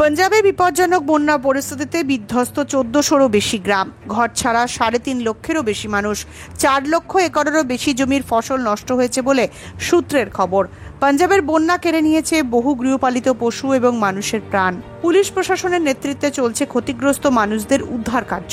পাঞ্জাবে বিপজ্জনক বন্যা পরিস্থিতিতে বিধ্বস্ত 1400-রও বেশি গ্রাম, ঘর ছাড়া 3.5 লক্ষেরও বেশি মানুষ, 4 লক্ষ একরেরও বেশি জমির ফসল নষ্ট হয়েছে বলে সূত্রের খবর। পাঞ্জাবের বন্যা কেড়ে নিয়েছে বহু গৃহপালিত পশু এবং মানুষের প্রাণ। পুলিশ প্রশাসনের নেতৃত্বে চলছে ক্ষতিগ্রস্ত মানুষদের উদ্ধার কার্য।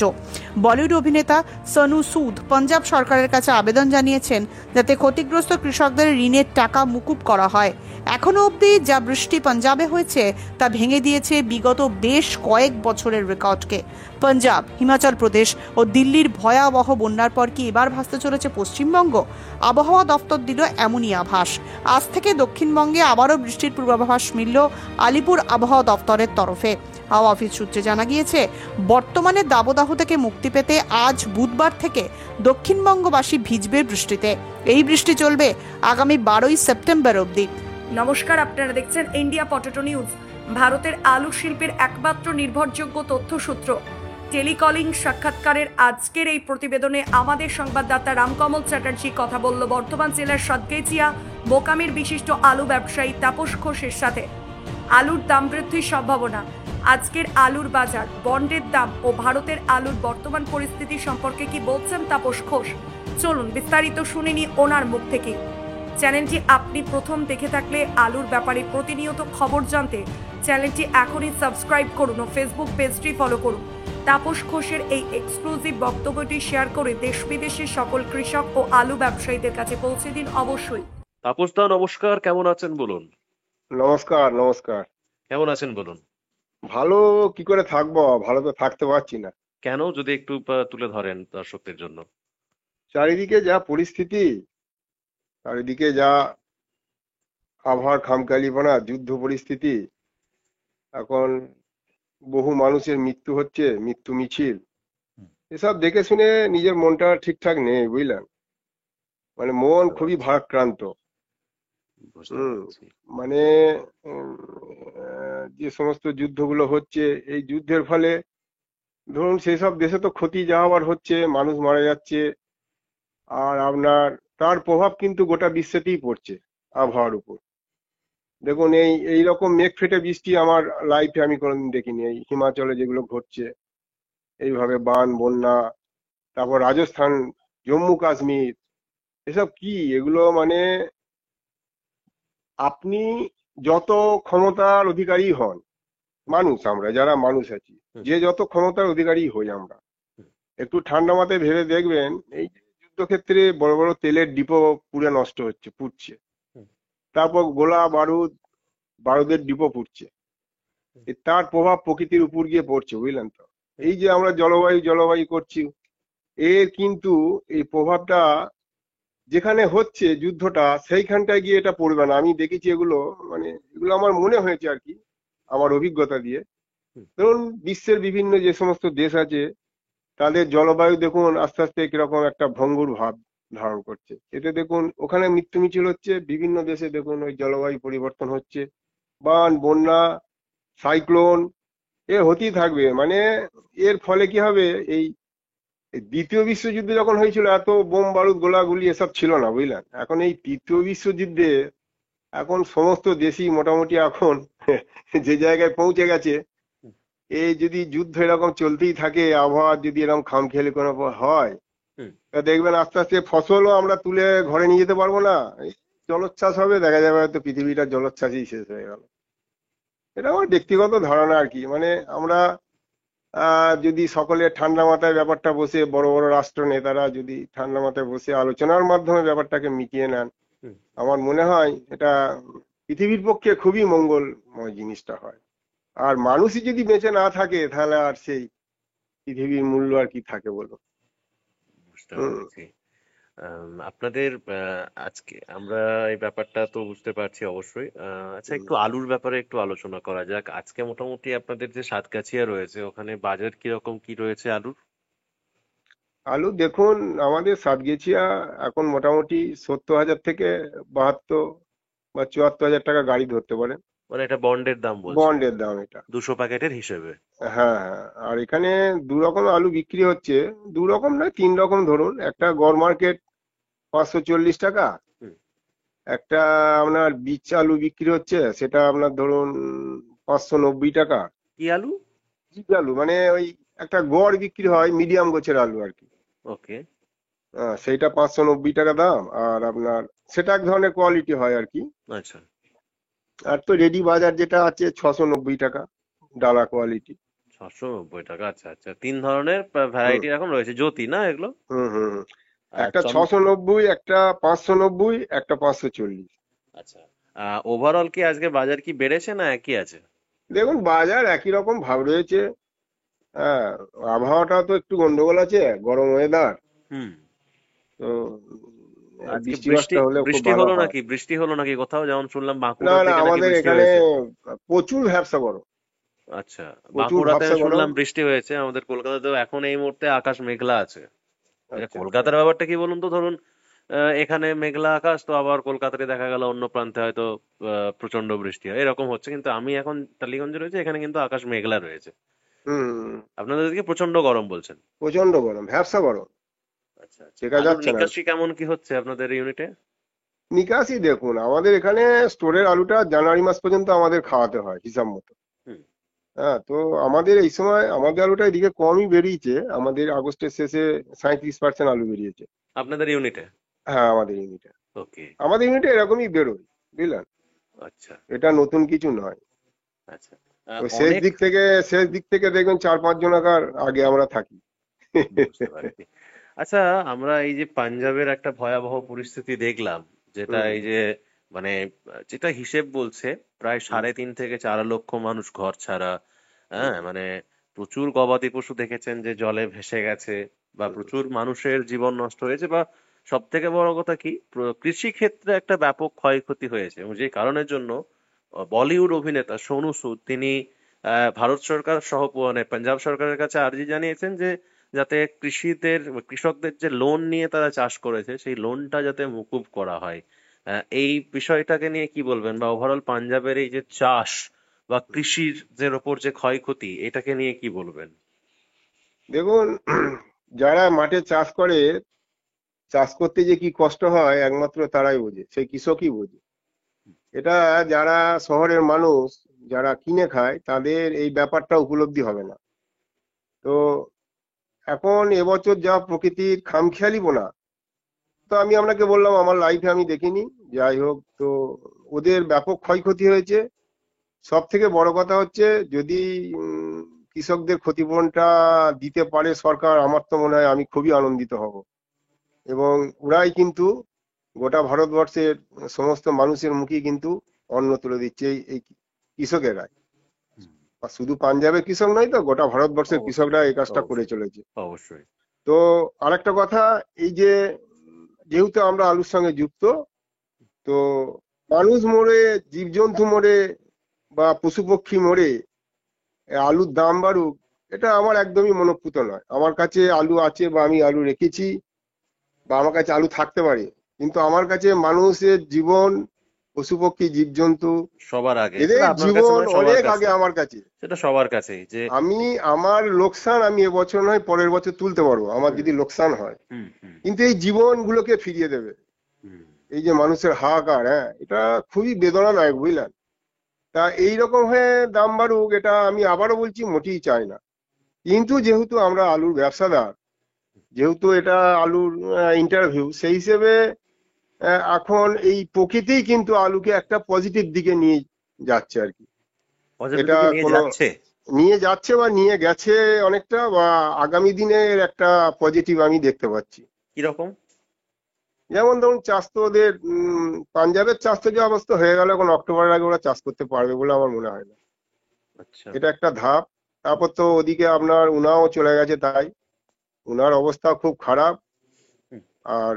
বলিউড অভিনেতা সনু সুদ পাঞ্জাব সরকারের কাছে আবেদন জানিয়েছেন যাতে ক্ষতিগ্রস্ত কৃষকদের ঋণের টাকা মুকুব করা হয়। এখনো অবধি যা বৃষ্টি পাঞ্জাবে হয়েছে তা ভেঙে দিয়েছে বিগত বেশ কয়েক বছরের রেকর্ডকে। পাঞ্জাব, হিমাচল প্রদেশ ও দিল্লির ভয়াবহ বন্যার পর কি এবার ভাসতে চলেছে পশ্চিমবঙ্গ? আবহাওয়া দপ্তর দিল এমনই আভাস। আজ থেকে দক্ষিণবঙ্গে আবারও বৃষ্টির পূর্বাভাস মিলল আলিপুর আবহাওয়া দপ্তরের তরফে। হাওয়া অফিস সূত্রে জানা গিয়েছে, বর্তমানে দাবদাহ থেকে মুক্তি পেতে আজ বুধবার থেকে দক্ষিণবঙ্গবাসী ভিজবে বৃষ্টিতে। এই বৃষ্টি চলবে আগামী 12ই সেপ্টেম্বর অবধি। নমস্কার, আপনারা দেখছেন ইন্ডিয়া পটেটো নিউজ। ভারতের আলু শিল্পের একমাত্র নির্ভরযোগ্য তথ্যসূত্র টেলিকলিং সাক্ষাৎকারের আজকের এই প্রতিবেদনে আমাদের সংবাদদাতা রামকমল চ্যাটার্জি কথা বলল বর্ধমান জেলার সাতগেচিয়া বোকামের বিশিষ্ট আলু ব্যবসায়ী তাপস ঘোষের সাথে। আলুর দাম বৃদ্ধির সম্ভাবনা, আজকের আলুর বাজার, বন্ডের দাম ও ভারতের আলুর বর্তমান পরিস্থিতি সম্পর্কে কি বলছেন তাপস ঘোষ, চলুন বিস্তারিত শুনে নি ওনার মুখ থেকে। চ্যানেলটি আপনি প্রথম দেখে থাকলে আলুর ব্যাপারে প্রতিনিয়ত খবর জানতে চ্যানেলটি এখনই সাবস্ক্রাইব করুন ও ফেসবুক পেজটি ফলো করুন। তাপস ঘোষের এই এক্সক্লুসিভ বক্তব্যটি শেয়ার করে দেশ বিদেশের সকল কৃষক ও আলু ব্যবসায়ীদের কাছে পৌঁছে দিন অবশ্যই। তাপস দা নমস্কার, কেমন আছেন বলুন? নমস্কার। নমস্কার। কেমন আছেন বলুন? ভালো কি করে থাকবো, ভালো তো থাকতে পারছি না। কেন, যদি একটু তুলে ধরেন দর্শকদের জন্য। চারিদিকে যা পরিস্থিতি, চারিদিকে যা আবহাওয়ার খামখেয়ালিপনা, যুদ্ধ পরিস্থিতি, এখন বহু মানুষের মৃত্যু হচ্ছে, মৃত্যু মিছিল, এসব দেখে শুনে নিজের মনটা ঠিকঠাক নেই, বুঝলেন? মানে মন খুবই ভারাক্রান্ত। মানে যে সমস্ত যুদ্ধগুলো হচ্ছে, এই যুদ্ধের ফলে ধরুন সেই সব দেশে তো ক্ষতি যা হওয়ার হচ্ছে, মানুষ মারা যাচ্ছে, আর আপনার তার প্রভাব কিন্তু গোটা বিশ্বেতেই পড়ছে আবহাওয়ার উপর। দেখুন এই রকম মেঘ ফেটে বৃষ্টি আমার লাইফে আমি কোনোদিন দেখিনি। এই হিমাচলে যেগুলো ঘটছে এইভাবে বান বন্যা, তারপর রাজস্থান, জম্মু কাশ্মীর, এসব কি এগুলো? মানে আপনি যত ক্ষমতার অধিকারী হন, মানুষ, আমরা যারা মানুষ আছি, যে যত ক্ষমতার অধিকারী হই আমরা, একটু ঠান্ডা মাথায় ভেবে দেখবেন এই যুদ্ধক্ষেত্রে বড় বড় তেলের ডিপো পুড়ে নষ্ট হচ্ছে, পুড়ছে, তারপর গোলা বারুদের ডিপো পুড়ছে, তার প্রভাব প্রকৃতির উপর গিয়ে পড়ছে, বুঝলেন তো? এই যে আমরা জলবায়ু করছি, এর কিন্তু এই প্রভাবটা যেখানে হচ্ছে যুদ্ধটা, সেইখানটায় গিয়ে এটা পড়বে না। আমি দেখেছি এগুলো, মানে এগুলো আমার মনে হয়েছে আর কি, আমার অভিজ্ঞতা দিয়ে। ধরুন বিশ্বের বিভিন্ন যে সমস্ত দেশ আছে, তাদের জলবায়ু দেখুন আস্তে আস্তে কিরকম একটা ভঙ্গুর ভাব ধারণ করছে। এতে দেখুন ওখানে মৃত্যু মিছিল হচ্ছে, বিভিন্ন দেশে দেখুন ওই জলবায়ু পরিবর্তন হচ্ছে, বান বন্যা সাইক্লোন, এ হতেই থাকবে। মানে এর ফলে কি হবে, এই দ্বিতীয় বিশ্বযুদ্ধ যখন হয়েছিল এত বোম বারুদ গোলাগুলি এসব ছিল না, বুঝলেন? এখন এই তৃতীয় বিশ্বযুদ্ধে এখন সমস্ত দেশই মোটামুটি এখন যে জায়গায় পৌঁছে গেছে, এই যদি যুদ্ধ এরকম চলতেই থাকে, আবহাওয়া যদি এরকম খামখেয়ালি কোনো হয়, তা দেখবেন আস্তে আস্তে ফসলও আমরা তুলে ঘরে নিয়ে যেতে পারবো না। জলোচ্ছ্বাস হবে, দেখা যাবে হয়তো পৃথিবীটা জলোচ্ছ্বাসেই শেষ হয়ে গেল। এটা আমার ব্যক্তিগত ধারণা আর কি। মানে আমরা যদি সকলে ঠান্ডা মাথায় ব্যাপারটা বসে, বড় বড় রাষ্ট্র নেতারা যদি ঠান্ডা মাথায় বসে আলোচনার মাধ্যমে ব্যাপারটাকে মিটিয়ে নেন, আমার মনে হয় এটা পৃথিবীর পক্ষে খুবই মঙ্গলময় জিনিসটা হয়। আর মানুষই যদি বেঁচে না থাকে, তাহলে আর সেই পৃথিবীর মূল্য আর কি থাকে বলো? আপনাদের আজকে আমরা এই ব্যাপারটা তো বুঝতে পারছি অবশ্যই। আচ্ছা, একটু আলুর ব্যাপারে একটু আলোচনা করা যাক। আজকে মোটামুটি আপনাদের যে সাতগাছিয়া রয়েছে, ওখানে বাজার কিরকম কি রয়েছে আলুর? আলু দেখুন, আমাদের সাতগেছিয়া এখন মোটামুটি 70,000 থেকে 72 বা 74,000 টাকা গাড়ি ধরতে পারেন। মানে এটা বন্ডের দাম বলছেন? বন্ডের দাম এটা, 200 প্যাকেটের হিসেবে। হ্যাঁ হ্যাঁ। আর এখানে দু রকম আলু বিক্রি হচ্ছে, দু রকম না, 3 রকম ধরুন। একটা গড় মার্কেট 540 টাকা, একটা আপনার বীজ আলু বিক্রি হচ্ছে, সেটা আপনার ধরুন 590 টাকা, কি আলু? জিপ আলু মানে ওই একটা গড় বিক্রি হয় মিডিয়াম গোছের আলু আর কি। ওকে। সেইটা 590 টাকা দাম। আর আপনার সেটা এক ধরনের কোয়ালিটি হয় আর কি। আচ্ছা। আর তো রেডি বাজার যেটা আছে 690 টাকা ডালা কোয়ালিটি। 690 টাকা, আচ্ছা আচ্ছা। 3 ধরনের হুম ভ্যারাইটি এখন রয়েছে, জ্যোতি না এগুলো? হুম হুম হুম। আর একটা 690, একটা 590, একটা 540। আচ্ছা। ওভারঅল কি আজকে বাজার কি বেড়েছে না একই আছে? দেখুন বাজার একই রকম ভাব রয়েছে। হ্যাঁ, আবহাওয়াটা তো একটু গন্ডগোল আছে, গরম ওয়েদার। হুম। তো আজকে বৃষ্টি বৃষ্টি বাসটা হলে খুব বৃষ্টি ভালো হলো হয়। নাকি? বৃষ্টি হলো নাকি কোথাও? যেমন শুনলাম না বাঁকুড়ার না, দিকে নাকি আমাদের বৃষ্টি এখানে হয়েছে। প্রচুর ভ্যাপসা গরম। আচ্ছা। প্রচুর বাঁকুড়াতে ভ্যাপসা গরম। শুনলাম বৃষ্টি হয়েছে। আমাদের কলকাতাতেও এখন এই মুহূর্তে আকাশ মেঘলা আছে। এটা আচ্ছা আচ্ছা। কলকাতার ব্যাপারটা কি বলুন তো, ধরুন এখানে মেঘলা আকাশ, তো আবার কলকাতাতে দেখা গেল অন্য প্রান্তে হয়তো প্রচন্ড বৃষ্টি হয়, এরকম হচ্ছে। কিন্তু আমি এখন টালিগঞ্জে রয়েছে, এখানে কিন্তু আকাশ মেঘলা রয়েছে। হুম। আপনাদের দিকে প্রচন্ড গরম বলছেন? প্রচন্ড গরম, ভ্যাপসা গরম। আচ্ছা আচ্ছা। টেকা আলুর যাচ্ছে না। নিকাশি কেমন কি হচ্ছে আপনাদের ইউনিটে? নিকাশি দেখুন, আমাদের এখানে স্টোরের আলুটা জানুয়ারি মাস পর্যন্ত আমাদের খাওয়াতে হয় হিসাব মতো। হুম। হ্যাঁ, তো আমাদের এই সময় আমাদের আলুটা এদিকে কমই বেরিয়েছে। আমাদের আগস্টের শেষে 37% আলু বেরিয়েছে। আপনাদের ইউনিটে? হ্যাঁ, আমাদের ইউনিটে। ওকে। আমাদের ইউনিটে এরকমই বেরোয়, বুঝলেন। আচ্ছা এটা নতুন কিছু নয়। আচ্ছা। তো অনেক শেষ দিক থেকে দেখবেন 4-5 জনাকার আগে আমরা থাকি। বুঝতে পারছি। আচ্ছা, আমরা এই যে পাঞ্জাবের একটা ভয়াবহ পরিস্থিতি দেখলাম, যেটা হুম এই যে মানে যেটা হিসেব বলছে প্রায় হুম 3.5 থেকে 4 লক্ষ মানুষ ঘর ছাড়া। হুম হ্যাঁ, মানে প্রচুর গবাদি পশু দেখেছেন যে জলে ভেসে গেছে, বা হুম প্রচুর মানুষের জীবন নষ্ট হয়েছে, বা সব থেকে বড় কথা কি, কৃষি ক্ষেত্রে একটা ব্যাপক ক্ষয়ক্ষতি হয়েছে, এবং যে কারণের জন্য বলিউড অভিনেতা সোনু সুদ তিনি ভারত সরকার সহ মানে পাঞ্জাব সরকারের কাছে আর্জি জানিয়েছেন যে যাতে কৃষকদের যে লোন নিয়ে তারা চাষ করেছে সেই লোনটা যাতে মকুব করা হয়। এই বিষয়টাকে নিয়ে কি বলবেন, বা ওভারঅল পাঞ্জাবের এই যে চাষ বা কৃষির যে ওপর যে ক্ষয়ক্ষতি, এটাকে নিয়ে কি বলবেন? দেখুন, যারা মাঠে চাষ করে, চাষ করতে যে কি কষ্ট হয় একমাত্র তারাই বোঝে, সেই কৃষকই বোঝে। এটা যারা শহরের মানুষ, যারা কিনে খায়, তাদের এই ব্যাপারটা উপলব্ধি হবে না। তো এখন এবছর যা প্রকৃতির খামখেয়ালিপনা, তো আমি আপনাকে বললাম আমার লাইফে আমি দেখিনি। যাই হোক, তো ওদের ব্যাপক ক্ষয়ক্ষতি হয়েছে। সব থেকে বড় কথা হচ্ছে, যদি উম, কৃষকদের ক্ষতিপূরণটা দিতে পারে সরকার, আমার তো মনে হয় আমি খুবই আনন্দিত হব। এবং ওরাই কিন্তু গোটা ভারতবর্ষের সমস্ত মানুষের মুখে কিন্তু অন্ন তুলে দিচ্ছে এই কৃষকেরাই। আর শুধু পাঞ্জাবের কৃষক নয় তো, গোটা ভারতবর্ষের অবশ্যই, কৃষকরা এই কাজটা করে অবশ্যই, চলেছে। অবশ্যই। তো আরেকটা কথা, এই যে যেহেতু আমরা আলুর সঙ্গে যুক্ত, তো মানুষ মরে, জীবজন্তু মরে, বা পশু পক্ষী মরে আলুর দাম বাড়ুক, এটা আমার একদমই মনঃপূত নয়। আমার কাছে আলু আছে বা আমি আলু রেখেছি, বা আমার কাছে আলু থাকতে পারে, কিন্তু আমার কাছে মানুষের জীবন, পশু পক্ষী জীবজন্তু, সবার আগে এদের সেটা আপনার কাছে জীবন নয়, সবার অনেক কাছে। আগে আমার কাছে। সেটা সবার কাছেই যে আমি আমার লোকসান আমি এবছর নয় পরের বছর তুলতে পারবো, আমার হুম যদি লোকসান হয়, হুম হুম কিন্তু এই জীবনগুলোকে ফিরিয়ে দেবে হুম। এই যে মানুষের হাহাকার, হ্যাঁ, এটা খুবই বেদনাদায়ক, বুঝলেন। তা এইরকম হয়ে দাম বাড়ুক, এটা আমি আবারও বলছি মোটেই চাই না। কিন্তু যেহেতু আমরা আলুর ব্যবসাদার, যেহেতু এটা আলুর ইন্টারভিউ, সেই হিসেবে এখন এই প্রকৃতিই কিন্তু আলুকে একটা পজিটিভ দিকে নিয়ে যাচ্ছে আর কি। পজিটিভ এটা দিকে নিয়ে কোনো যাচ্ছে। নিয়ে যাচ্ছে বা নিয়ে গেছে অনেকটা, বা আগামী দিনের একটা পজিটিভ আমি দেখতে পাচ্ছি। কিরকম? যেমন ধরুন, চাষ তো ওদের পাঞ্জাবের চাষ তো যে অবস্থা হয়ে গেল, এখন অক্টোবরের আগে ওরা চাষ করতে পারবে বলে আমার মনে হয় না। আচ্ছা। এটা একটা ধাপ। তারপর তো ওদিকে আপনার উনাও চলে গেছে, তাই উনার অবস্থা খুব খারাপ। হুম। আর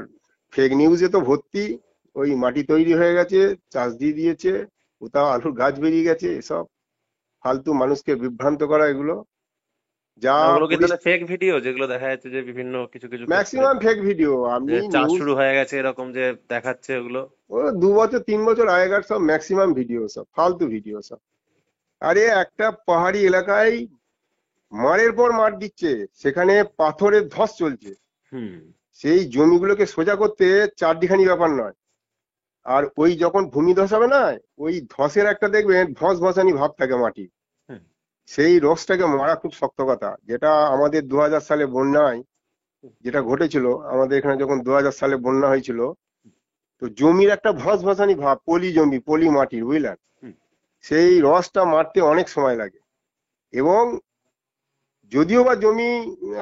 ফেক নিউজে তো ভর্তি, ওই মাটি তৈরি হয়ে গেছে, চাষ দিয়ে দিয়েছে, কোথাও আলুর গাছ বেরিয়ে গেছে, এসব ফালতু মানুষকে বিভ্রান্ত করা, এগুলো যা মানে ওগুলো কি তাহলে ফেক ভিডিও, যেগুলো দেখা যাচ্ছে যে বিভিন্ন কিছু কিছু ক্ষেত্রে ম্যাক্সিমাম ফেক ভিডিও যে আপনি চাষ নিউজ, শুরু হয়ে গেছে এরকম যে দেখাচ্ছে ওগুলো? ও 2 বছর 3 বছর আগেকার সব ম্যাক্সিমাম ভিডিও, সব ফালতু ভিডিও সব। আরে একটা পাহাড়ি এলাকায় মারের পর মার দিচ্ছে, সেখানে পাথরের ধস চলছে, হুম সেই জমিগুলোকে সোজা করতে চারটিখানি ব্যাপার নয়। আর ওই যখন ভূমি ধস হবে না, ওই ধসের একটা দেখবেন ধস ধসানি ভাব থাকে মাটি, হুম সেই রসটাকে মারা খুব শক্ত কথা, যেটা আমাদের 2000 সালে বন্যায় যেটা ঘটেছিল, আমাদের এখানে যখন 2000 সালে বন্যা হয়েছিল, তো জমির একটা ভসভসানি ভাব, পলি জমি, পলি মাটির, বুঝলেন, হুম। সেই রসটা মারতে অনেক সময় লাগে। এবং যদিও বা জমি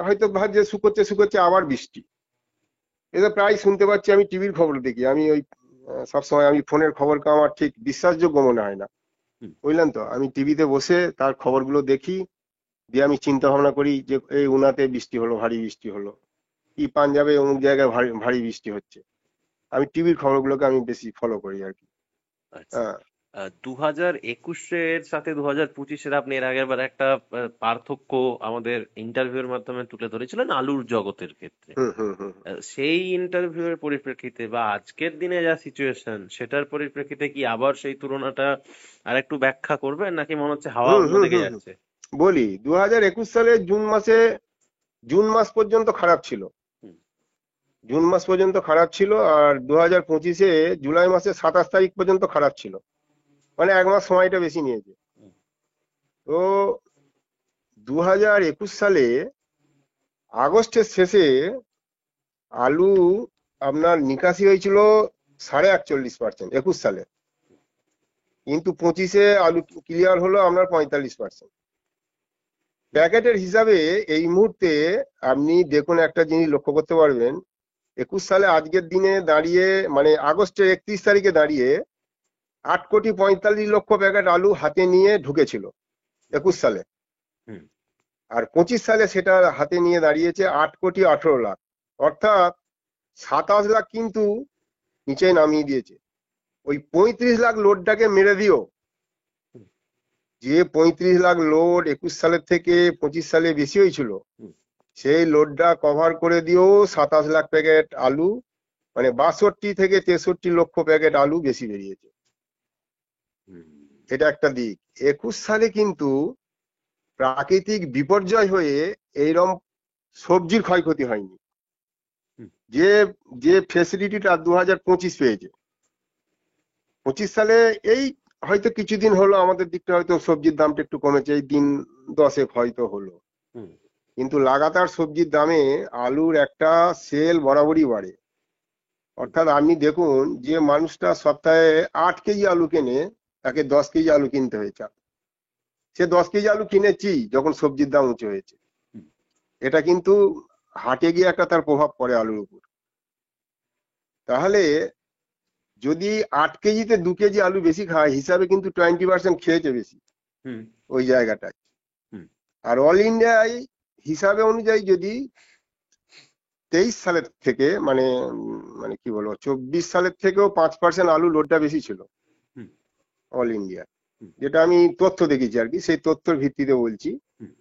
হয়তো ভাবছে শুকোচ্ছে শুকোচ্ছে, আবার বৃষ্টি, এটা প্রায় শুনতে পাচ্ছি। আমি টিভির খবর দেখি, আমি ওই সবসময় আমি ফোনের খবরকে আমার ঠিক বিশ্বাসযোগ্য মনে হয় না, হুম। বুঝলেন তো। আমি টিভিতে বসে তার খবরগুলো দেখি, দিয়ে আমি চিন্তা ভাবনা করি যে এই উনাতে বৃষ্টি হলো, ভারী বৃষ্টি হলো, কি পাঞ্জাবে অমুক জায়গায় ভারী ভারী বৃষ্টি হচ্ছে। আমি টিভির খবরগুলোকে আমি বেশি ফলো করি আর কি। আচ্ছা, হ্যাঁ 2021-এর সাথে 2025-এর আপনি এর আগের বার একটা পার্থক্য আমাদের ইন্টারভিউর মাধ্যমে তুলে ধরেছিলেন আলুর জগতের ক্ষেত্রে। হুম হুম হুম সেই ইন্টারভিউয়ের পরিপ্রেক্ষিতে বা আজকের দিনে যা সিচুয়েশন সেটার পরিপ্রেক্ষিতে কি আবার সেই তুলনাটা আর একটু ব্যাখ্যা করবেন, নাকি মনে হচ্ছে হাওয়া হুম হুম অন্যদিকে হুম হুম। যাচ্ছে? বলি, 2021 সালে জুন মাস পর্যন্ত খারাপ ছিল। হুম। জুন মাস পর্যন্ত খারাপ ছিল, আর 2025-এ জুলাই মাসের 27 তারিখ পর্যন্ত খারাপ ছিল, মানে 1 মাস সময়টা বেশি নিয়েছে। হুম। তো 2021 সালে আগস্টের শেষে আলু আপনার নিকাশি হয়েছিল 41.5%, 21 সালে। কিন্তু 25-এ আলু ক্লিয়ার হলো আপনার 45%। প্যাকেটের হিসাবে এই মুহূর্তে আপনি দেখুন, একটা জিনিস লক্ষ্য করতে পারবেন, 21 সালে আজকের দিনে দাঁড়িয়ে, মানে আগস্টের 31 তারিখে দাঁড়িয়ে 8,45,00,000 প্যাকেট আলু হাতে নিয়ে ঢুকেছিল 21 সালে। হুম। আর 25 সালে সেটা হাতে নিয়ে দাঁড়িয়েছে 8,18,00,000, অর্থাৎ 27 লাখ কিন্তু নিচে নামিয়ে দিয়েছে। ওই 35 লাখ লোডটাকে মেরে দিও, যে 35 লাখ লোড 21 সালের থেকে 25 সালে বেশি হয়েছিল, হুম। সেই লোডটা কভার করে দিও 27 লাখ প্যাকেট আলু, মানে 62 থেকে 63 লক্ষ প্যাকেট আলু বেশি বেরিয়েছে। হুম। এটা একটা দিক। 21 সালে কিন্তু প্রাকৃতিক বিপর্যয় হয়ে এইরকম সবজির ক্ষয়ক্ষতি হয়নি, হুম। যে যে ফেসিলিটিটা 2025 পেয়েছে। 25 সালে এই হয়তো কিছুদিন হলো আমাদের দিকটা হয়তো সবজির দামটা একটু কমেছে, এই দিন 10 হয়তো হলো, হুম। কিন্তু লাগাতার সবজির দামে আলুর একটা সেল বরাবরই বাড়ে। অর্থাৎ আপনি দেখুন, যে মানুষটা সপ্তাহে 8 কেজি আলু কেনে, তাকে 10 কেজি আলু কিনতে হয়েছে। সে 10 কেজি আলু কিনেছি যখন সবজির দাম উঁচু হয়েছে। হুম। এটা কিন্তু হাটে গিয়ে একটা তার প্রভাব পড়ে আলুর উপর। তাহলে যদি 8 কেজিতে 2 কেজি আলু বেশি খায়, হিসাবে কিন্তু 20% খেয়েছে বেশি হুম। ওই জায়গাটায়। হুম। আর অল ইন্ডিয়ায় হিসাবে অনুযায়ী যদি 23 সালের থেকে, মানে মানে কি বলবো, 24 সালের থেকেও 5% আলু লোডটা বেশি ছিল হুম। অল ইন্ডিয়া, হুম। যেটা আমি তথ্য দেখেছি আর কি, সেই তথ্যের ভিত্তিতে বলছি। হুম।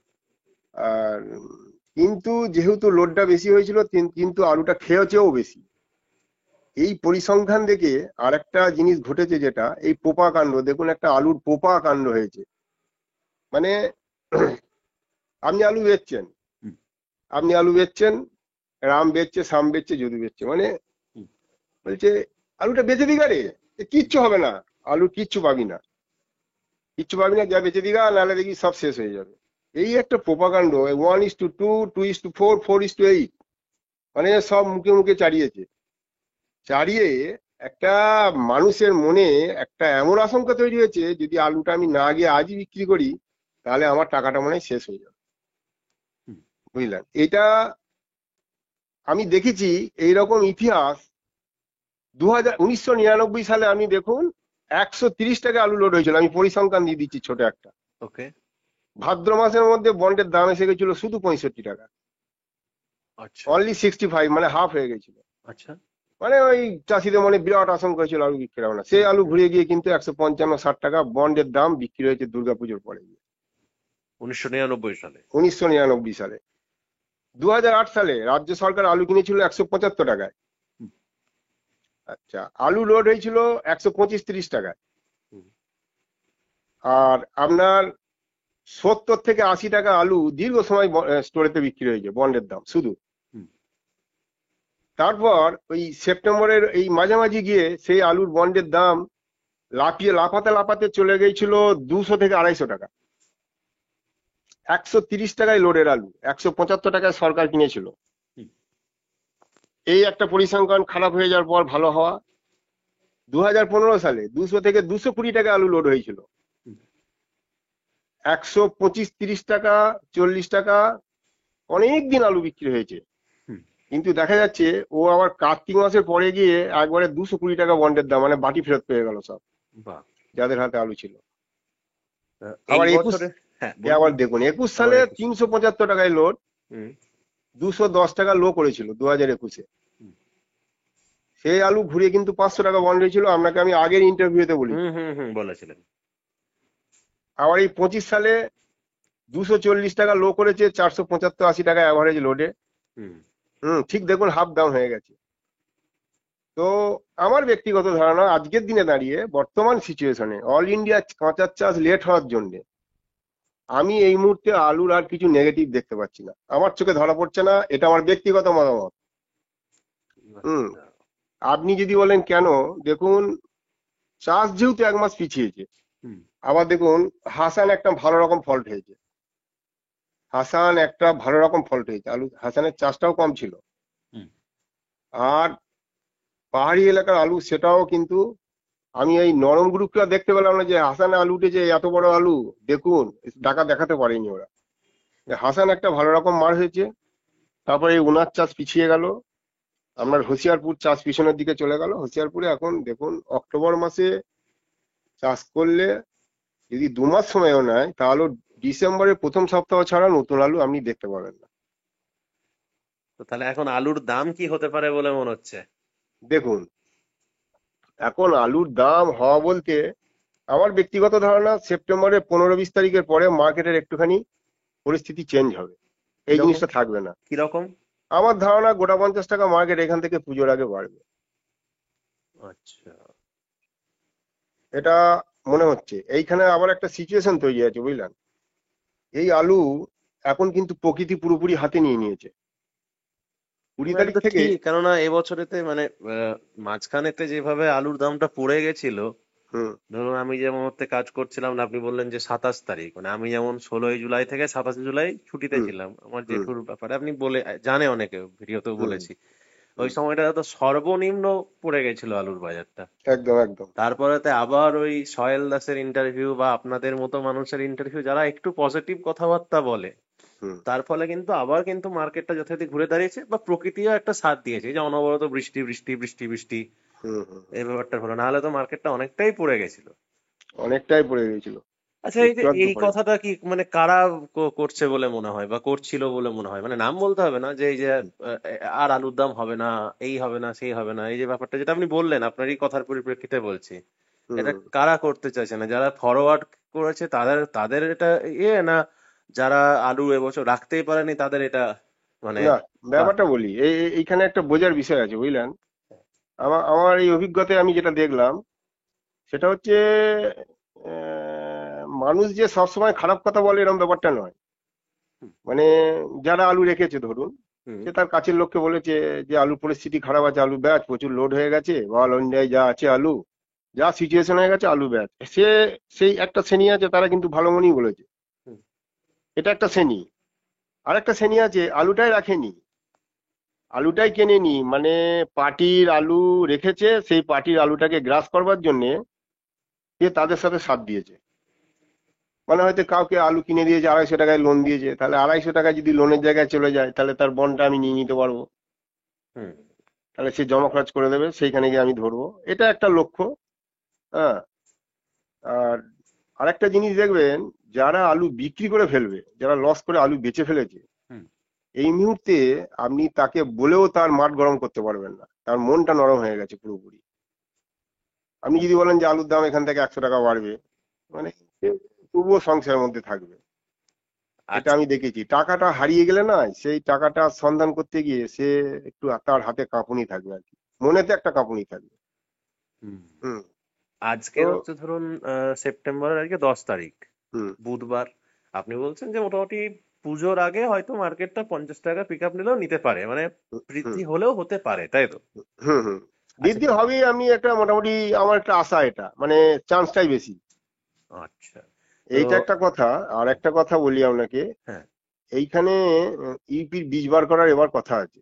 আর কিন্তু যেহেতু লোডটা বেশি হয়েছিল, কিন্তু আলুটা খেয়েছেও বেশি। এই পরিসংখ্যান দেখে আর একটা জিনিস ঘটেছে, যেটা এই পোপা কাণ্ড, দেখুন একটা আলুর পোপা কাণ্ড হয়েছে। মানে আপনি আলু বেচছেন, হুম। আপনি আলু বেচছেন, রাম বেচছে, শাম বেচছে, যদু বেচছে, মানে হুম। বলছে আলুটা বেচে দিগা রে, কিচ্ছু হবে না, আলু কিচ্ছু পাবি না, কিচ্ছু পাবি না, যা বেচে দিগা, নাহলে দেখি সব শেষ হয়ে যাবে। এই একটা প্রোপাগান্ড, 1:2, 2:4, 4:8, মানে সব মুখে মুখে চাড়িয়েছে। চাড়িয়ে একটা মানুষের মনে একটা এমন আশঙ্কা তৈরি হয়েছে, যদি আলুটা আমি না গিয়ে আজই বিক্রি করি, তাহলে আমার টাকাটা মনে হয় শেষ হয়ে যাবে। হুম। বুঝলেন, এটা আমি দেখেছি এইরকম ইতিহাস। 1999 সালে আপনি দেখুন 130 টাকা আলু লোড হয়েছিল, আমি পরিসংখ্যান দিয়ে দিচ্ছি ছোট একটা। ওকে। ভাদ্র মাসের মধ্যে বন্ডের দাম এসে গেছিল শুধু 65 টাকা, আচ্ছা। অনলি 65, মানে হাফ হয়ে গেছিল। আচ্ছা। মানে ওই চাষিদের মনে বিরাট আশঙ্কা হয়েছিল আলু বিক্রি হবে না, সেই আলু ঘুরে গিয়ে কিন্তু 155-60 টাকা বন্ডের দাম বিক্রি হয়েছে দুর্গাপুজোর পরে গিয়ে 1999 সালে। 1999 সালে। 2008 সালে রাজ্য সরকার আলু কিনেছিল 175 টাকায়। হুম। আচ্ছা, আলু লোড হয়েছিল 125-30 টাকায়। হুম। আর আপনার 70 থেকে 80 টাকা আলু দীর্ঘ সময় স্টোরেতে বিক্রি হয়েছে বন্ডের দাম শুধু। হুম। তারপর ওই সেপ্টেম্বরের এই মাঝামাঝি গিয়ে সেই আলুর বন্ডের দাম লাফাতে লাফাতে চলে গিয়েছিল 200 থেকে 250 টাকা। 130 টাকায় লোডের আলু, 175 টাকায় সরকার কিনেছিল। হুম। এই একটা পরিসংখ্যান খারাপ হয়ে যাওয়ার পর ভালো হওয়া। 2015 সালে 200 থেকে 220 টাকা আলু লোড হয়েছিল। হুম। 125-30 টাকা, 40 টাকা অনেক দিন আলু বিক্রি হয়েছে। হুম। কিন্তু দেখা যাচ্ছে ও আবার কার্তিক মাসের পরে গিয়ে একবারে 220 টাকা বন্ডের দাম, মানে বাটি ফেরত পেয়ে গেল সব বাহ। যাদের হাতে আলু ছিল। এই আবার বছরে হ্যাঁ আবার বলুন। দেখুন 21 আবার সালে 21 375 টাকায় লোড, হুম 210 টাকা লো করেছিল 2021-এ। হুম সেই আলু ঘুরে কিন্তু 500 টাকা বন্ড হয়েছিল, আপনাকে আমি আগের ইন্টারভিউতে বলি। হুম হুম হুম বলেছিলেন। আবার এই 25 সালে 240 টাকা লো করেছে, 475-80 টাকা অ্যাভারেজ লোডে। হুম ঠিক দেখুন হাফ ডাউন হয়ে গেছে। তো আমার ব্যক্তিগত ধারণা আজকের দিনে দাঁড়িয়ে বর্তমান সিচুয়েশনে অল ইন্ডিয়া কাঁচার চাষ লেট হওয়ার জন্য আমি এই মুহূর্তে আলুর আর কিছু নেগেটিভ দেখতে পাচ্ছি না, আমার চোখে ধরা পড়ছে না। এটা আমার ব্যক্তিগত মতামত। হুম আচ্ছা। আপনি যদি বলেন কেন, দেখুন চাষ যেহেতু 1 মাস পিছিয়েছে, হুম আবার দেখুন হাসান একটা ভালো রকম ফল্ট হয়েছে। আলু হাসানের চাষটাও কম ছিল। হুম আর পাহাড়ি এলাকার আলু সেটাও কিন্তু আমি এই নরম গ্রুপটা দেখতে পেলাম না যে হাসান আলু উঠেছে এত বড় আলু। দেখুন টাকা দেখাতে পারেনি ওরা। হাসান একটা ভালো রকম মার হয়েছে, তারপরে এই উনার চাষ পিছিয়ে গেল, আপনার হোসিয়ারপুর চাষ পিছনের দিকে চলে গেল। হোসিয়ারপুরে এখন দেখুন অক্টোবর মাসে চাষ করলে যদি 2 মাস সময়ও নেয় তাহলে ডিসেম্বরের প্রথম সপ্তাহ ছাড়া নতুন আলু আপনি দেখতে পাবেন না। তো তাহলে এখন আলুর দাম কি হতে পারে বলে মনে হচ্ছে? দেখুন এখন আলুর দাম হওয়া বলতে আমার ব্যক্তিগত ধারণা সেপ্টেম্বরের 15-20 তারিখের পরে মার্কেটের একটুখানি পরিস্থিতি চেঞ্জ হবে, এই কিরকম জিনিসটা থাকবে না। কিরকম? আমার ধারণা গোটা 50 টাকা মার্কেট এখান থেকে পুজোর আগে বাড়বে, আচ্ছা। এটা মনে হচ্ছে। এইখানে আবার একটা সিচুয়েশন তৈরি আছে বুঝলেন, এই আলু এখন কিন্তু প্রকৃতি পুরোপুরি হাতে নিয়ে নিয়েছে। 20 না, এটা তারিখ তো থেকে ঠিক, কেননা এবছরেতে মানে মাঝখানেতে যেভাবে আলুর দামটা পড়ে গেছিল, হুম ধরুন আমি যে মুহূর্তে কাজ করছিলাম না, আপনি বললেন যে 27 তারিখ, মানে আমি যেমন 16 জুলাই থেকে 27 জুলাই ছুটিতে হুম ছিলাম আমার হুম জেঠুর ব্যাপারে, আপনি বলে জানে অনেকে, ভিডিওতেও হুম বলেছি। ওই হুম সময়টা তো সর্বনিম্ন পড়ে গেছিল আলুর বাজারটা। একদম একদম তারপরেতে আবার ওই সয়েল দাসের ইন্টারভিউ বা আপনাদের মতো মানুষের ইন্টারভিউ, যারা একটু পজিটিভ কথাবার্তা বলে, হুম তার ফলে কিন্তু আবার কিন্তু মার্কেটটা যথারীতি ঘুরে দাঁড়িয়েছে, বা প্রকৃতিও একটা সাথ দিয়েছে, এই যে অনবরত বৃষ্টি বৃষ্টি বৃষ্টি বৃষ্টি হুম হুম এই ব্যাপারটা হলো, নাহলে তো মার্কেটটা অনেকটাই পড়ে গেছিল। অনেকটাই পড়ে গেছিল, আচ্ছা, এই একটু যে আধটু এই পড়েনি। কথাটা কি মানে কারা করছে বলে মনে হয়, বা করছিল বলে মনে হয়, মানে নাম বলতে হবে না, যে এই যে আর আলুর দাম হবে না, এই হবে না, সেই হবে না, এই যে ব্যাপারটা যেটা আপনি বললেন, আপনারই কথার পরিপ্রেক্ষিতে বলছি, এটা হুম কারা করতে চাইছে না? যারা ফরওয়ার্ড করেছে তাদের তাদের এটা না, যারা আলু এবছর রাখতেই পারেনি তাদের এটা মানে না, বাহ। ব্যাপারটা বলি এইখানে একটা বোঝার বিষয় আছে বুঝলেন। আমার এই অভিজ্ঞতায় আমি যেটা দেখলাম সেটা হচ্ছে মানুষ যে সবসময় খারাপ কথা বলে এরকম ব্যাপারটা নয়। হুম মানে যারা আলু রেখেছে ধরুন, হুম সে তার কাছের লোককে বলেছে যে আলুর পরিস্থিতি খারাপ আছে, আলু ব্যাচ প্রচুর লোড হয়ে গেছে, বা অল ইন্ডিয়ায় যা আছে আলু, যা সিচুয়েশন হয়ে গেছে আলু ব্যাচ। সেই একটা শ্রেণী আছে তারা কিন্তু ভালো মনেই বলেছে, হুম এটা একটা শ্রেণী। আর একটা শ্রেণী আছে আলুটাই রাখেনি, আলুটাই কেনেনি, মানে পার্টির আলু রেখেছে, সেই পার্টির আলুটাকে গ্রাস করবার জন্য সে তাদের সাথে সাথ দিয়েছে। মানে হয়তো কাউকে আলু কিনে দিয়েছে 250 টাকায়, লোন দিয়েছে, তাহলে 250 টাকা যদি লোনের জায়গায় চলে যায় তাহলে তার বন্ডটা আমি নিয়ে নিতে পারবো, হুম তাহলে সে জমা খরচ করে দেবে, সেইখানে গিয়ে আমি ধরবো। এটা একটা লক্ষ্য। হ্যাঁ। আর আরেকটা জিনিস দেখবেন, যারা আলু বিক্রি করে ফেলবে, যারা লস করে আলু বেচে ফেলেছে, হুম এই মুহূর্তে আপনি তাকে বলেও তার মাঠ গরম করতে পারবেন না, তার মনটা নরম হয়ে গেছে পুরোপুরি। আপনি যদি বলেন যে আলুর দাম এখান থেকে 100 টাকা বাড়বে, মানে সে তবুও সংশয়ের মধ্যে থাকবে। এটা আচ্ছা। আমি দেখেছি, টাকাটা হারিয়ে গেলে না সেই টাকাটা সন্ধান করতে গিয়ে সে একটু তার হাতে কাঁপুনি থাকবে আর কি, মনেতে একটা কাঁপুনি থাকবে। হুম হুম আজকে তো হচ্ছে ধরুন সেপ্টেম্বরের আজকে 10 তারিখ, হুম বুধবার। আপনি বলছেন যে মোটামুটি পুজোর আগে হয়তো মার্কেটটা 50 টাকা পিক আপ নিলেও নিতে পারে, মানে হুম বৃদ্ধি হলেও হতে পারে, তাই তো? হুম হুম আচ্ছা। বৃদ্ধি হবেই, আমি একটা মোটামুটি আমার একটা আশা, এটা মানে চান্সটাই বেশি। আচ্ছা, এইটা একটা কথা। আর একটা কথা বলি আপনাকে, হ্যাঁ। এইখানে ইউপির বীজ বার করার এবার কথা আছে।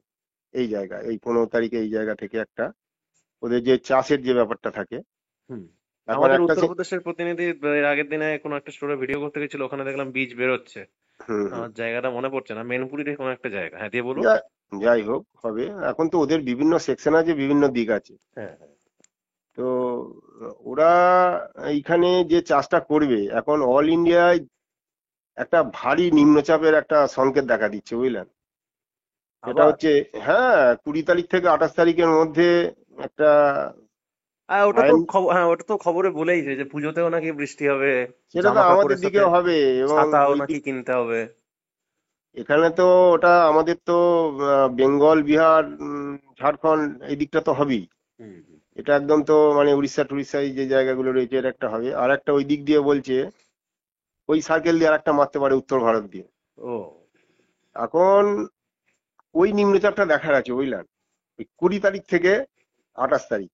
এই জায়গায় এই 15 তারিখে এই জায়গা থেকে একটা ওদের যে চাষের যে ব্যাপারটা থাকে, হুম। এখন আমাদের একটা উত্তরপ্রদেশের প্রতিনিধি এর আগের দিনে কোনো একটা স্টোরে ভিডিও করতে গেছিল, ওখানে দেখলাম বীজ বেরোচ্ছে। হুম হুম আমার জায়গাটা মনে পড়ছে না, মেনপুরির কোনো একটা জায়গা। হ্যাঁ, দিয়ে বলুন। যাই হোক হবে। এখন তো ওদের বিভিন্ন সেকশন আছে, বিভিন্ন দিক আছে। হ্যাঁ, হ্যাঁ। তো ওরা এইখানে যে চাষটা করবে, এখন অল ইন্ডিয়ায় একটা ভারী নিম্নচাপের একটা সংকেত দেখা দিচ্ছে, বুঝলেন? সেটা আবার হচ্ছে, হ্যাঁ, 20 তারিখ থেকে 28 তারিখের মধ্যে একটা ওটা তো আইন, খবর, হ্যাঁ ওটা তো খবরে বলেইছে যে পুজোতেও নাকি বৃষ্টি হবে, সেটা তো জামা আমাদের কাপড়ের সাথে দিকেও হবে। এবং ছাতাও ওই নাকি দিক, কিনতে হবে। এখানে তো ওটা আমাদের তো বেঙ্গল, বিহার, ঝাড়খণ্ড এই দিকটা তো হবেই। হুম, হুম। এটা একদম তো মানে উড়িষ্যা টুড়িষ্যায় যে জায়গাগুলো রয়েছে এর একটা হবে, আর একটা ওই দিক দিয়ে বলছে ওই সার্কেল দিয়ে আর একটা মারতে পারে উত্তর ভারত দিয়ে। ও, এখন ওই নিম্নচাপটা দেখার আছে, বুঝলেন? ওই 20 তারিখ থেকে 28 তারিখ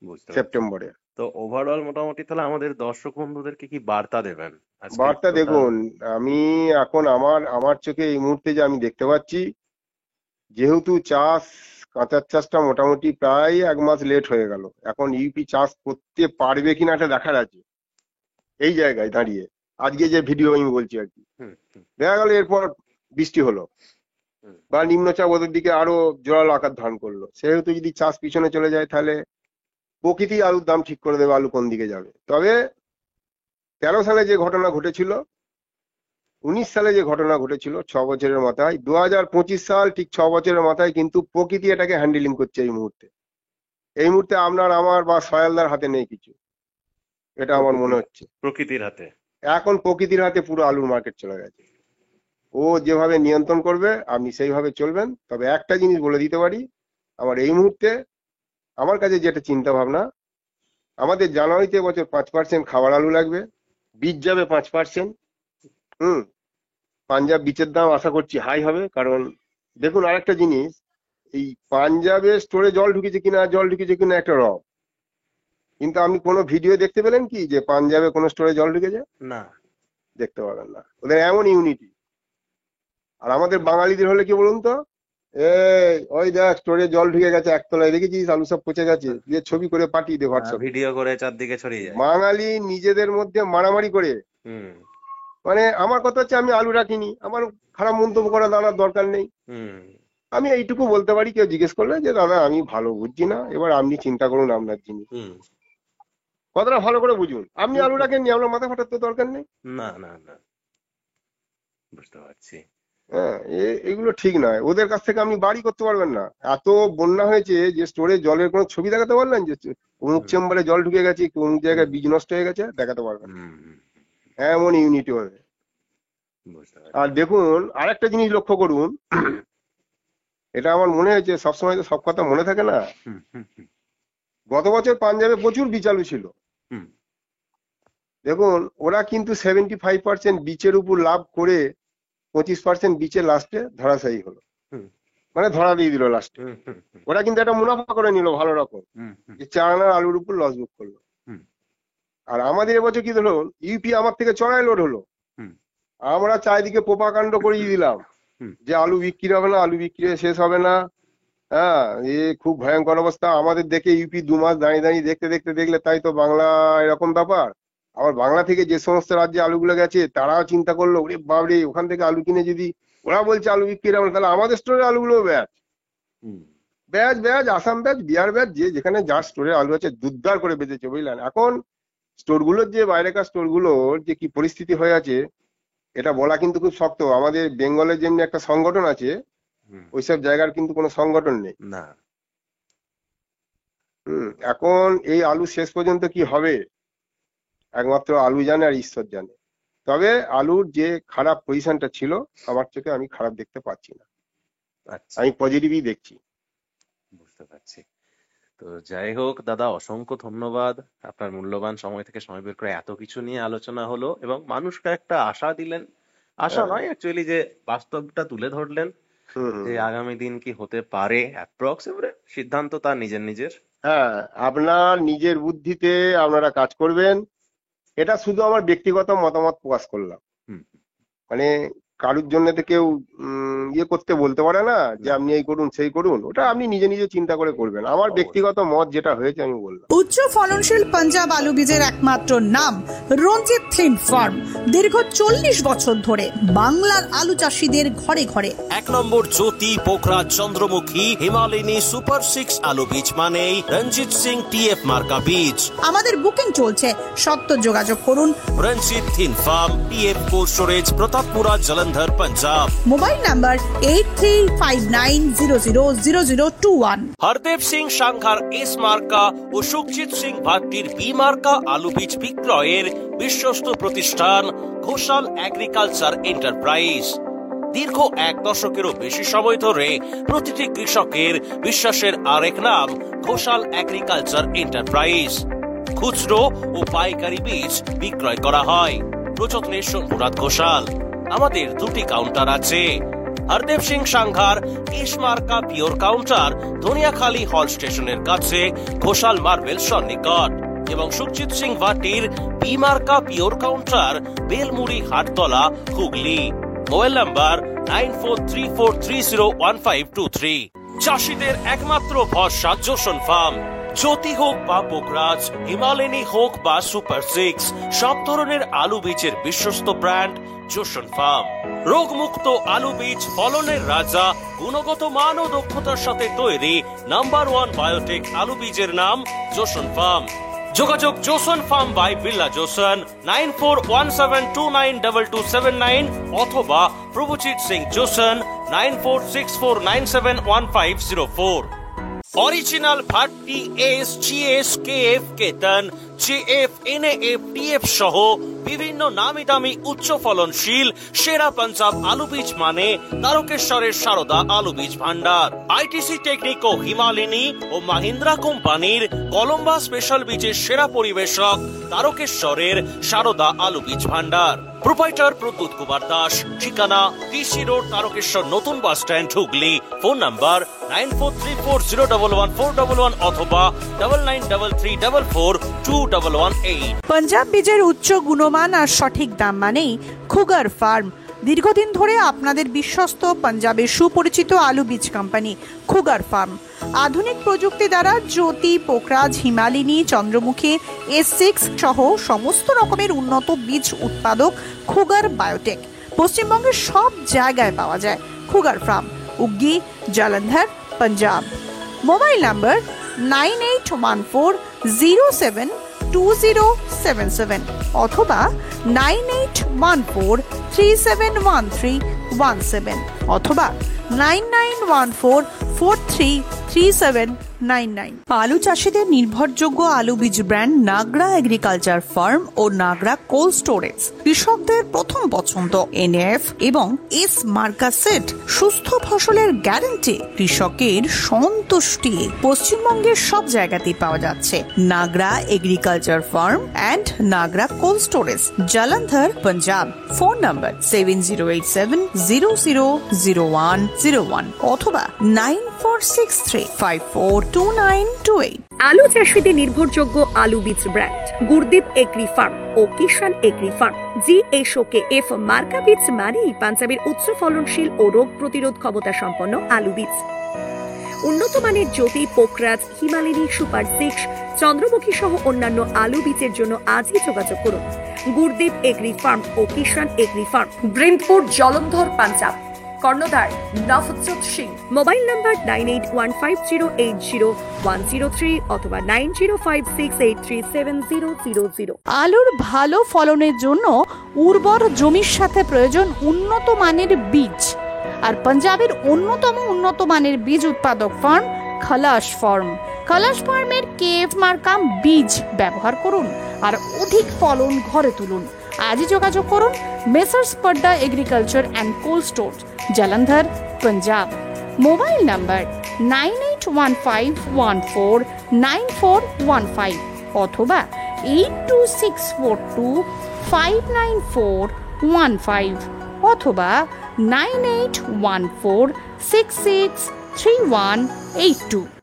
বুঝতে পারছি। সেপ্টেম্বরে। তো ওভারঅল মোটামুটি তাহলে আমাদের দর্শক বন্ধুদেরকে কি বার্তা দেবেন আজকের বার্তা পুরোটা? দেখুন, আমি এখন আমার আমার চোখে এই মুহূর্তে যে আমি দেখতে পাচ্ছি, যেহেতু চাষ, কাঁচার চাষটা মোটামুটি প্রায় 1 মাস লেট হয়ে গেল। এখন ইউপি চাষ করতে পারবে কিনা এটা দেখার আছে এই জায়গায় দাঁড়িয়ে। আজকে যে ভিডিও আমি বলছি আর কি, হুম, হুম, দেখা গেল এরপর বৃষ্টি হলো হুম। বা নিম্নচাপ ওদের দিকে আরো জোরালো আকার ধারণ করলো, সেহেতু যদি চাষ পিছনে চলে যায় তাহলে প্রকৃতি আলুর দাম ঠিক করে দেবে আলু কোন দিকে যাবে। তবে 13 সালে যে ঘটনা ঘটেছিল, 19 সালে যে ঘটনা ঘটেছিল, 6 বছরের মাথায়, 2025 সাল ঠিক 6 বছরের মাথায় কিন্তু প্রকৃতি এটাকে হ্যান্ডেলিং করছে এই মুহূর্তে। এই মুহূর্তে আপনার আমার বা সয়ালদার হাতে নেই কিছু, এটা আমার মনে হচ্ছে। প্রকৃতির হাতে। এখন প্রকৃতির হাতে পুরো আলুর মার্কেট চলে গেছে। ও যেভাবে নিয়ন্ত্রণ করবে আপনি সেইভাবে চলবেন। তবে একটা জিনিস বলে দিতে পারি, আমার এই মুহূর্তে আমার কাছে যেটা চিন্তা ভাবনা, আমাদের জানুয়ারিতে এবছর 5% খাবার আলু লাগবে, বীজ যাবে 5%। হুম, পাঞ্জাব বীজের দাম আশা করছি হাই হবে। কারণ দেখুন আরেকটা জিনিস, এই পাঞ্জাবে স্টোরে জল ঢুকেছে কিনা একটা রব, কিন্তু আপনি কোনো ভিডিও দেখতে পেলেন কি যে পাঞ্জাবে কোনো স্টোরে জল ঢুকেছে? না। দেখতে পাবেন না। ওদের এমন ইউনিটি। আর আমাদের বাঙালিদের হলে কি বলুন তো, এই ওই দেখ স্টোরে জল ঢুকে গেছে একতলায়, দেখেছিস আলু সব পচে গেছে, দিয়ে ছবি করে পাঠিয়ে দে হোয়াটসঅ্যাপে। ভিডিও করে চারদিকে ছড়িয়ে যায়। বাঙালি নিজেদের মধ্যে মারামারি করে, হুম, মানে আমার কথা হচ্ছে আমি আলু রাখিনি, আমার খারাপ মন্তব্য করা দাদার দরকার নেই। হুম, আমি এইটুকু বলতে পারি, কেউ জিজ্ঞেস করলে যে দাদা আমি ভালো বুঝছি না, এবার আপনি চিন্তা করুন আপনার জিনিস, হুম, কথাটা ভালো করে বুঝুন। আপনি হুম, আলু হুম। রাখেননি, আপনার মাথা ফাটার তো দরকার নেই। না, না, না, বুঝতে পারছি। হ্যাঁ, এগুলো ঠিক নয়। ওদের কাছ থেকে আপনি বাড়ি করতে পারবেন না। এত বন্যা হয়েছে যে স্টোরে জলের কোনো ছবি দেখাতে পারলেন যে অমুক হুম, চেম্বারে জল ঢুকে গেছে, কি অমুক হুম, জায়গায় বীজ নষ্ট হয়ে গেছে, দেখাতে পারবেন না। হুম, হুম, এমন ইউনিটি হবে। বুঝতে আর পারছি। দেখুন আরেকটা জিনিস লক্ষ্য করুন, এটা আমার মনে হয়েছে, সবসময় তো সব কথা মনে থাকে না। হুম, হুম, হুম, গত বছর পাঞ্জাবে প্রচুর বীজ আলু ছিল। হুম, দেখুন ওরা কিন্তু 75% বীচের উপর লাভ করে 25% বীচে লাস্টে ধরাশায়ী হলো, হুম, মানে ধরা দিয়ে দিল লাস্টে। হুম, হুম, হুম, ওরা কিন্তু একটা মুনাফা করে নিল ভালো রকম, হুম, হুম, যে 4 আনার আলুর উপর লস বুক করলো। হুম, আর আমাদের এবছর কি হলো, ইউপি আমার থেকে চড়াই লোড হলো। হুম, আমরা চারিদিকে প্রোপাকাণ্ড করিয়ে দিলাম হুম, যে আলু বিক্রি হবে না, আলু বিক্রি হয়ে শেষ হবে না। হ্যাঁ, এ খুব ভয়ঙ্কর অবস্থা। আমাদের দেখে ইউপি 2 মাস দাঁড়িয়ে দাঁড়িয়ে দেখতে দেখতে দেখলে তাই তো বাংলা এরকম ব্যাপার। আবার বাংলা থেকে যে সমস্ত রাজ্যে আলুগুলো গেছে তারাও চিন্তা করলো, ওরে বাবরে, ওখান থেকে আলু কিনে যদি ওরা বলছে আলু বিক্রি হবে না, তাহলে আমাদের স্টোরে আলুগুলো ব্যাচ হুম, batch batch Assam batch, Bihar batch, যে যেখানে যার স্টোরে আলু আছে দুধদার করে বেঁচেছে, বুঝলেন? এখন স্টোরগুলোর যে বাইরেকার স্টোরগুলোর যে কি পরিস্থিতি হয়ে আছে, এটা বলা কিন্তু খুব শক্ত। আমাদের বেঙ্গলের যেমনি একটা সংগঠন আছে, হুম, ওইসব জায়গার কিন্তু কোনো সংগঠন নেই। না। এখন এই আলু শেষ পর্যন্ত কি হবে একমাত্র আলু জানে আর ঈশ্বর জানে। তবে আলুর যে খারাপ পজিশনটা ছিল, আমার চোখে আমি খারাপ দেখতে পাচ্ছি না, আচ্ছা, আমি পজিটিভই দেখছি। বুঝতে পারছি। তো যাই হোক দাদা, অসংখ্য ধন্যবাদ। আপনার মূল্যবান সময় থেকে সময় বের করে এত কিছু নিয়ে আলোচনা হলো এবং মানুষকে একটা আশা দিলেন। আশা হ্যাঁ, নয়, অ্যাকচুয়ালি যে বাস্তবটা তুলে ধরলেন হুম যে হুম। আগামী দিন কি হতে পারে, অ্যাপ্রক্স এবারে সিদ্ধান্ত তার নিজের নিজের। হ্যাঁ, আপনার নিজের বুদ্ধিতে আপনারা কাজ করবেন। এটা শুধু আমার ব্যক্তিগত মতামত প্রকাশ করলাম। হুম। মানে কারোর জন্য তো কেউ ইয়ে করতে বলতে পারে না যে আপনি এই করুন সেই করুন, ওটা আপনি নিজে নিজে চিন্তা করে করবেন। আমার ব্যক্তিগত মত যেটা হয়েছে আমি বললাম। উচ্চ ফলনশীল পাঞ্জাব আলু বীজের একমাত্র নাম রঞ্জিত থিন ফার্ম। দীর্ঘ 40 বছর ধরে বাংলার আলু চাষিদের ঘরে ঘরে। 1 নম্বর জ্যোতি পোখরাজ চন্দ্রমুখী হিমালয়নী সুপার 6 আলু বীজ মানেই রঞ্জিত সিং টিএফ মার্কা বীজ। আমাদের বুকিং চলছে, সত্ত্বর যোগাযোগ করুন। রঞ্জিত থিন farm, TF cold storage, Pratappura, Jalandhar, Punjab. Mobile number 8359000021। Hardev Singh Sanghar S মার্কা ও সুখজিৎ সিং ভাট্টির বি মার্কা আলু বীজ বিক্রয়ের বিশ্বস্ত প্রতিষ্ঠান ঘোষাল এগ্রিকালচার এন্টারপ্রাইজ। দীর্ঘ 1 দশকেরও বেশি সময় ধরে প্রতিটি কৃষকের বিশ্বাসের আরেক নাম ঘোষাল এগ্রিকালচার এন্টারপ্রাইজ। খুচরো ও পাইকারি বীজ বিক্রয় করা হয়। প্রযত্নে সোমনাথ ঘোষাল। আমাদের 2টি কাউন্টার আছে। হরদেব সিং সাংঘার এস মার্কা পিওর কাউন্টার ধনিয়াখালী হল স্টেশনের কাছে ঘোষাল মার্বেল সন্নিকট, এবং সুখজিৎ সিং ভাটির বি মার্কা pure counter Belmuri Hattala, Hooghly. Mobile number 9434301523। চাষিদের একমাত্র ভরসা জোসন ফার্ম। জ্যোতি হোক বা পোখরাজ, হিমালয়নী হোক বা সুপার 6, সব ধরনের আলু বীজের বিশ্বস্ত ব্র্যান্ড জোসন ফার্ম। রোগমুক্ত আলু বীজ, ফলনের রাজা, গুণগত মান ও দক্ষতার সাথে তৈরি নাম্বার 1 বায়োটেক আলু বীজের নাম জোসন ফার্ম। যোগাযোগ Joseon farm by Billah Joseon 9417292279 অথবা প্রভুজিৎ Singh Joseon 9464971504। Original Bhatti S, GS, KF, কেতন, জেএফ, এনএএফ, টিএফ সহ বিভিন্ন নামি দামি উচ্চ ফলনশীল সেরা পাঞ্জাব আলু বীজ মানে তারকেশ্বরের সারদা আলু বীজ ভান্ডার। আইটিসি টেকনিক ও হিমালয়নী ও মাহিন্দ্রা কোম্পানির কলম্বা স্পেশাল বীজের সেরা পরিবেশক তারকেশ্বরের সারদা আলু বীজ ভান্ডার। প্রোপাইটার প্রদ্যুৎ কুমার দাস। ঠিকানা টিসি রোড, তারকেশ্বর নতুন bus stand, Hooghly. Phone number 9434011411 অথবা 9933442118। পাঞ্জাব বীজের উচ্চ গুণমান আর সঠিক দাম মানেই খুগার ফার্ম। দীর্ঘদিন ধরে আপনাদের বিশ্বস্ত পাঞ্জাবের সুপরিচিত আলু বীজ কোম্পানি খুগার ফার্ম। আধুনিক প্রযুক্তি দ্বারা জ্যোতি, পোখরাজ, হিমালয়নী, চন্দ্রমুখী, S6 সহ সমস্ত রকমের উন্নত বীজ উৎপাদক খুগার বায়োটেক পশ্চিমবঙ্গের সব জায়গায় পাওয়া যায়। Khugar farm, Uggi, Jalandhar, Punjab. Mobile number 9814072077 অথবা 9814371317 অথবা 9914433799। আলু চাষিদের নির্ভরযোগ্য আলু বীজ ব্র্যান্ড নাগরা এগ্রিকালচার ফার্ম ও নাগরা কোল্ড স্টোরেজ কৃষকদের প্রথম পছন্দ। এনএফ এবং এস মার্কা সেট, সুস্থ ফসলের গ্যারান্টি, কৃষকের সন্তুষ্টি। পশ্চিমবঙ্গের সব জায়গাতেই পাওয়া যাচ্ছে Nagra agriculture farm and Nagra cold storage, Jalandhar, Punjab. Phone number 7087000101 অথবা 9463542928। আলু চাষীদের নির্ভরযোগ্য আলু বীজ ব্র্যান্ড গুরদীপ এগ্রি ফার্ম ও কিষান এগ্রি ফার্ম। GSOKF মার্কা বীজ মানেই পাঞ্জাবের উচ্চ ফলনশীল ও রোগ প্রতিরোধ ক্ষমতা সম্পন্ন আলু বীজ। উন্নত মানের জ্যোতি, পোখরাজ, হিমালয়নী, সুপার 6, চন্দ্রমুখী সহ অন্যান্য আলু বীজের জন্য আজই যোগাযোগ করুন গুরদীপ এগ্রি ফার্ম ও কিষান এগ্রি ফার্ম, ব্রিন্দপুর, জলন্ধর, পাঞ্জাব। কর্ণধার নভজ্যোৎ সিং। মোবাইল নাম্বার 9815080103 অথবা 9056837000। আলুর ভালো ফলনের জন্য উর্বর জমির সাথে প্রয়োজন উন্নত মানের বীজ। আর পাঞ্জাবের অন্যতম উন্নত মানের বীজ উৎপাদক ফার্ম খালাস ফার্ম। খালাস ফার্মের কেএফ মার্কা বীজ ব্যবহার করুন আর অধিক ফলন ঘরে তুলুন। আজই যোগাযোগ করুন messrs Padda agriculture and cold store, Jalandhar, Punjab. Mobile number 9815149415 অথবা 826425941 অথবা 9814663182।